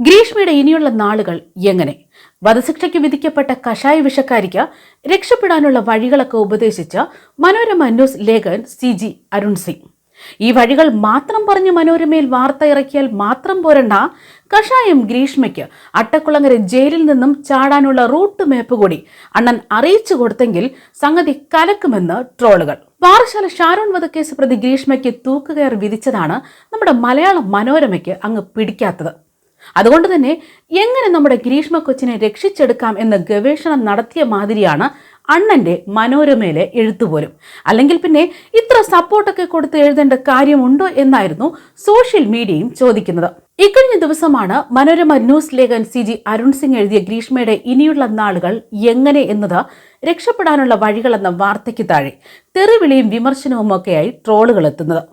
ഗ്രീഷ്മയുടെ ഇനിയുള്ള നാളുകൾ എങ്ങനെ? വധശിക്ഷയ്ക്ക് വിധിക്കപ്പെട്ട കഷായ വിഷക്കാരിക്ക് രക്ഷപ്പെടാനുള്ള വഴികളൊക്കെ ഉപദേശിച്ച മനോരമ ന്യൂസ് ലേഖകൻ CG അരുൺ സിംഗ്. ഈ വഴികൾ മാത്രം പറഞ്ഞ് മനോരമയിൽ വാർത്ത ഇറക്കിയാൽ മാത്രം പോരണ്ട, കഷായം ഗ്രീഷ്മയ്ക്ക് അട്ടക്കുളങ്ങര ജയിലിൽ നിന്നും ചാടാനുള്ള റൂട്ട് മാപ്പ് കൂടി അണ്ണൻ അറിയിച്ചു കൊടുത്തെങ്കിൽ സംഗതി കലക്കുമെന്ന് ട്രോളുകൾ. പാറശാല ഷാരോൺ വധക്കേസ് പ്രതി ഗ്രീഷ്മയ്ക്ക് തൂക്കുകയർ വിധിച്ചതാണ് നമ്മുടെ മലയാള മനോരമയ്ക്ക് അങ്ങ് പിടിക്കാത്തത്. അതുകൊണ്ട് തന്നെ എങ്ങനെ നമ്മുടെ ഗ്രീഷ്മ കൊച്ചിനെ രക്ഷിച്ചെടുക്കാം എന്ന് ഗവേഷണം നടത്തിയ മാതിരിയാണ് അണ്ണന്റെ മനോരമയിലെ എഴുത്തുപോലും. അല്ലെങ്കിൽ പിന്നെ ഇത്ര സപ്പോർട്ടൊക്കെ കൊടുത്ത് എഴുതേണ്ട കാര്യമുണ്ടോ എന്നായിരുന്നു സോഷ്യൽ മീഡിയയും ചോദിക്കുന്നത്. ഇക്കഴിഞ്ഞ ദിവസമാണ് മനോരമ ന്യൂസ് ലേഖകൻ CG അരുൺ സിംഗ് എഴുതിയ ഗ്രീഷ്മയുടെ ഇനിയുള്ള നാളുകൾ എങ്ങനെ എന്നത് രക്ഷപ്പെടാനുള്ള വഴികളെന്ന വാർത്തയ്ക്ക് താഴെ തെറിവിളിയും വിമർശനവും ഒക്കെയായി ട്രോളുകൾ എത്തുന്നത്.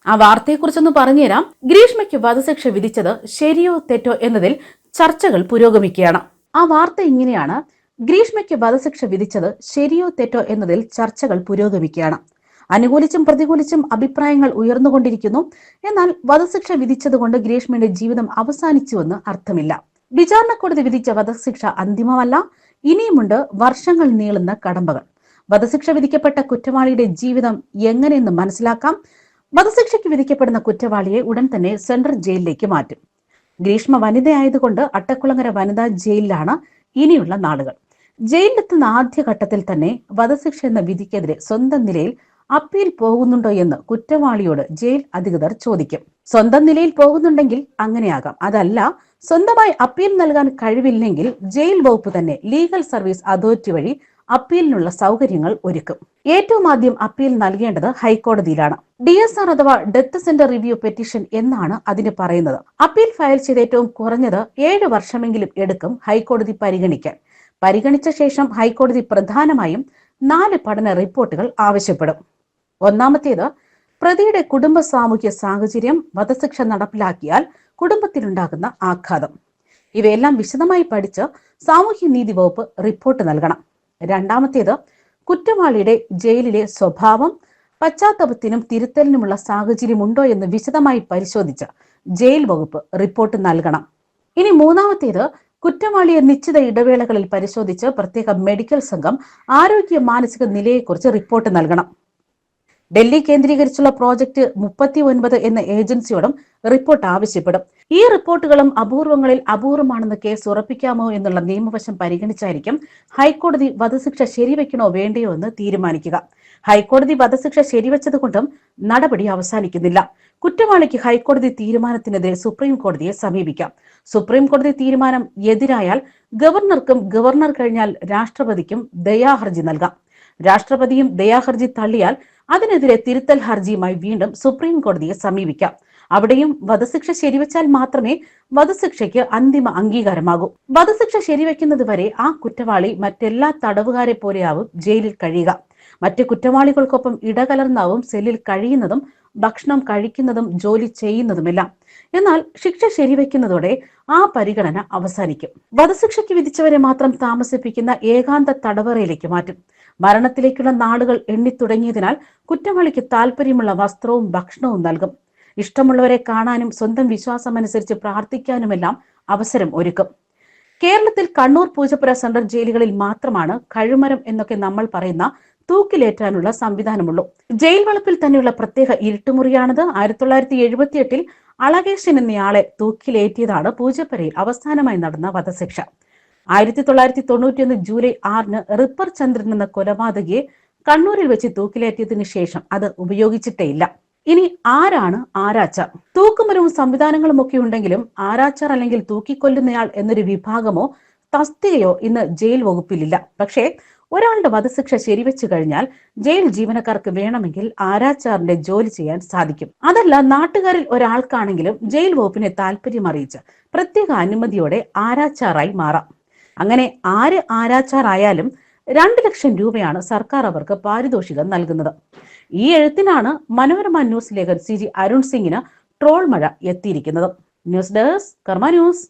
ആ വാർത്തയെക്കുറിച്ചൊന്ന് പറഞ്ഞുതരാം. ഗ്രീഷ്മയ്ക്ക് വധശിക്ഷ വിധിച്ചത് ശരിയോ തെറ്റോ എന്നതിൽ ചർച്ചകൾ പുരോഗമിക്കുകയാണ്. ആ വാർത്ത ഇങ്ങനെയാണ്: ഗ്രീഷ്മയ്ക്ക് വധശിക്ഷ വിധിച്ചത് ശരിയോ തെറ്റോ എന്നതിൽ ചർച്ചകൾ പുരോഗമിക്കുകയാണ്. അനുകൂലിച്ചും പ്രതികൂലിച്ചും അഭിപ്രായങ്ങൾ ഉയർന്നുകൊണ്ടിരിക്കുന്നു. എന്നാൽ വധശിക്ഷ വിധിച്ചതുകൊണ്ട് ഗ്രീഷ്മയുടെ ജീവിതം അവസാനിച്ചുവെന്ന് അർത്ഥമില്ല. വിചാരണ കോടതി വിധിച്ച വധശിക്ഷ അന്തിമമല്ല. ഇനിയുമുണ്ട് വർഷങ്ങൾ നീളുന്ന കടമ്പകൾ. വധശിക്ഷ വിധിക്കപ്പെട്ട കുറ്റവാളിയുടെ ജീവിതം എങ്ങനെയെന്ന് മനസ്സിലാക്കാം. വധശിക്ഷയ്ക്ക് വിധിക്കപ്പെടുന്ന കുറ്റവാളിയെ ഉടൻ തന്നെ സെൻട്രൽ ജയിലിലേക്ക് മാറ്റും. ഗ്രീഷ്മ വനിതയായതുകൊണ്ട് അട്ടക്കുളങ്ങര വനിതാ ജയിലിലാണ് ഇനിയുള്ള നാളുകൾ. ജയിലിലെത്തുന്ന ആദ്യഘട്ടത്തിൽ തന്നെ വധശിക്ഷ എന്ന വിധിക്കെതിരെ സ്വന്തം നിലയിൽ അപ്പീൽ പോകുന്നുണ്ടോ എന്ന് കുറ്റവാളിയോട് ജയിൽ അധികൃതർ ചോദിക്കും. സ്വന്തം നിലയിൽ പോകുന്നുണ്ടെങ്കിൽ അങ്ങനെയാകാം. അതല്ല, സ്വന്തമായി അപ്പീൽ നൽകാൻ കഴിവില്ലെങ്കിൽ ജയിൽ വകുപ്പ് തന്നെ ലീഗൽ സർവീസ് അതോറിറ്റി വഴി അപ്പീലിനുള്ള സൗകര്യങ്ങൾ ഒരുക്കും. ഏറ്റവും ആദ്യം അപ്പീൽ നൽകേണ്ടത് ഹൈക്കോടതിയിലാണ്. DSR അഥവാ ഡെത്ത് സെന്റർ റിവ്യൂ പെറ്റീഷൻ എന്നാണ് അതിന് പറയുന്നത്. അപ്പീൽ ഫയൽ ചെയ്ത് ഏറ്റവും കുറഞ്ഞത് 7 വർഷമെങ്കിലും എടുക്കും ഹൈക്കോടതി പരിഗണിക്കാൻ. പരിഗണിച്ച ശേഷം ഹൈക്കോടതി പ്രധാനമായും 4 പഠന റിപ്പോർട്ടുകൾ ആവശ്യപ്പെടും. ഒന്നാമത്തേത്, പ്രതിയുടെ കുടുംബ സാമൂഹ്യ സാഹചര്യം, വധശിക്ഷ നടപ്പിലാക്കിയാൽ കുടുംബത്തിനുണ്ടാകുന്ന ആഘാതം. ഇവയെല്ലാം വിശദമായി പഠിച്ച് സാമൂഹ്യനീതി വകുപ്പ് റിപ്പോർട്ട് നൽകണം. രണ്ടാമത്തേത്, കുറ്റവാളിയുടെ ജയിലിലെ സ്വഭാവം, പശ്ചാത്തലത്തിനും തിരുത്തലിനുമുള്ള സാഹചര്യമുണ്ടോ എന്ന് വിശദമായി പരിശോധിച്ച് ജയിൽ വകുപ്പ് റിപ്പോർട്ട് നൽകണം. ഇനി മൂന്നാമത്തേത്, കുറ്റവാളിയെ നിശ്ചിത ഇടവേളകളിൽ പരിശോധിച്ച് പ്രത്യേക മെഡിക്കൽ സംഘം ആരോഗ്യ മാനസിക നിലയെക്കുറിച്ച് റിപ്പോർട്ട് നൽകണം. ഡൽഹി കേന്ദ്രീകരിച്ചുള്ള പ്രോജക്ട് 39 എന്ന ഏജൻസിയോടും റിപ്പോർട്ട് ആവശ്യപ്പെടും. ഈ റിപ്പോർട്ടുകളും അപൂർവങ്ങളിൽ അപൂർവമാണെന്ന് കേസ് ഉറപ്പിക്കാമോ എന്നുള്ള നിയമവശം പരിഗണിച്ചായിരിക്കും ഹൈക്കോടതി വധശിക്ഷ ശരിവെക്കണോ വേണ്ടയോ എന്ന് തീരുമാനിക്കുക. ഹൈക്കോടതി വധശിക്ഷ ശരിവെച്ചത് കൊണ്ടും നടപടി അവസാനിക്കുന്നില്ല. കുറ്റവാളിക്ക് ഹൈക്കോടതി തീരുമാനത്തിനെതിരെ സുപ്രീം കോടതിയെ സമീപിക്കാം. സുപ്രീം കോടതി തീരുമാനം എതിരായാൽ ഗവർണർക്കും ഗവർണർ കഴിഞ്ഞാൽ രാഷ്ട്രപതിക്കും ദയാഹർജി നൽകാം. രാഷ്ട്രപതിയും ദയാഹർജി തള്ളിയാൽ അതിനെതിരെ തിരുത്തൽ ഹർജിയുമായി വീണ്ടും സുപ്രീം കോടതിയെ സമീപിക്കാം. അവിടെയും വധശിക്ഷ ശരിവെച്ചാൽ മാത്രമേ വധശിക്ഷയ്ക്ക് അന്തിമ അംഗീകാരമാകൂ. വധശിക്ഷ ശരിവെക്കുന്നത് വരെ ആ കുറ്റവാളി മറ്റെല്ലാ തടവുകാരെ പോലെയാവും ജയിലിൽ കഴിയുക. മറ്റു കുറ്റവാളികൾക്കൊപ്പം ഇടകലർന്നാവും സെല്ലിൽ കഴിയുന്നതും ഭക്ഷണം കഴിക്കുന്നതും ജോലി ചെയ്യുന്നതുമെല്ലാം. എന്നാൽ ശിക്ഷ ശരിവെക്കുന്നതോടെ ആ പരിഗണന അവസാനിക്കും. വധശിക്ഷയ്ക്ക് വിധിച്ചവരെ മാത്രം താമസിപ്പിക്കുന്ന ഏകാന്ത തടവറയിലേക്ക് മാറ്റും. മരണത്തിലേക്കുള്ള നാളുകൾ എണ്ണിത്തുടങ്ങിയതിനാൽ കുറ്റവാളിക്ക് താല്പര്യമുള്ള വസ്ത്രവും ഭക്ഷണവും നൽകും. ഇഷ്ടമുള്ളവരെ കാണാനും സ്വന്തം വിശ്വാസമനുസരിച്ച് പ്രാർത്ഥിക്കാനുമെല്ലാം അവസരം ഒരുക്കും. കേരളത്തിൽ കണ്ണൂർ, പൂജപ്പുര സെൻട്രൽ ജയിലുകളിൽ മാത്രമാണ് കഴുമരം എന്നൊക്കെ നമ്മൾ പറയുന്ന തൂക്കിലേറ്റാനുള്ള സംവിധാനമുള്ളൂ. ജയിൽ വളപ്പിൽ തന്നെയുള്ള പ്രത്യേക ഇരുട്ടുമുറിയാണത്. 1978 അളകേശൻ എന്നയാളെ തൂക്കിലേറ്റിയതാണ് പൂജപ്പുരയിൽ അവസാനമായി നടന്ന വധശിക്ഷ. 1991 ജൂലൈ 6 റിപ്പർ ചന്ദ്രൻ എന്ന കൊലപാതകിയെ കണ്ണൂരിൽ വെച്ച് തൂക്കിലേറ്റിയതിനു ശേഷം അത് ഉപയോഗിച്ചിട്ടേയില്ല. ഇനി ആരാണ് ആരാച്ചാർ? തൂക്കുമരവും സംവിധാനങ്ങളും ഒക്കെ ഉണ്ടെങ്കിലും ആരാച്ചാർ അല്ലെങ്കിൽ തൂക്കിക്കൊല്ലുന്നയാൾ എന്നൊരു വിഭാഗമോ തസ്തികയോ ഇന്ന് ജയിൽ വകുപ്പിലില്ല. പക്ഷേ ഒരാളുടെ വധശിക്ഷ ശരിവെച്ചു കഴിഞ്ഞാൽ ജയിൽ ജീവനക്കാർക്ക് വേണമെങ്കിൽ ആരാച്ചാറിന്റെ ജോലി ചെയ്യാൻ സാധിക്കും. അതല്ല, നാട്ടുകാരിൽ ഒരാൾക്കാണെങ്കിലും ജയിൽ വകുപ്പിനെ താല്പര്യം അറിയിച്ച് പ്രത്യേക അനുമതിയോടെ ആരാച്ചാറായി മാറാം. അങ്ങനെ ആര് ആരാച്ചാർ ആയാലും 2 ലക്ഷം രൂപയാണ് സർക്കാർ അവർക്ക് പാരിതോഷികം നൽകുന്നത്. ഈ എഴുത്തിനാണ് മനോരമ ന്യൂസ് ലേഖകൻ CG അരുൺ സിംഗിന് ട്രോൾ മഴ എത്തിയിരിക്കുന്നത്. ന്യൂസ് ഡെസ്ക് കർമ്മ ന്യൂസ്.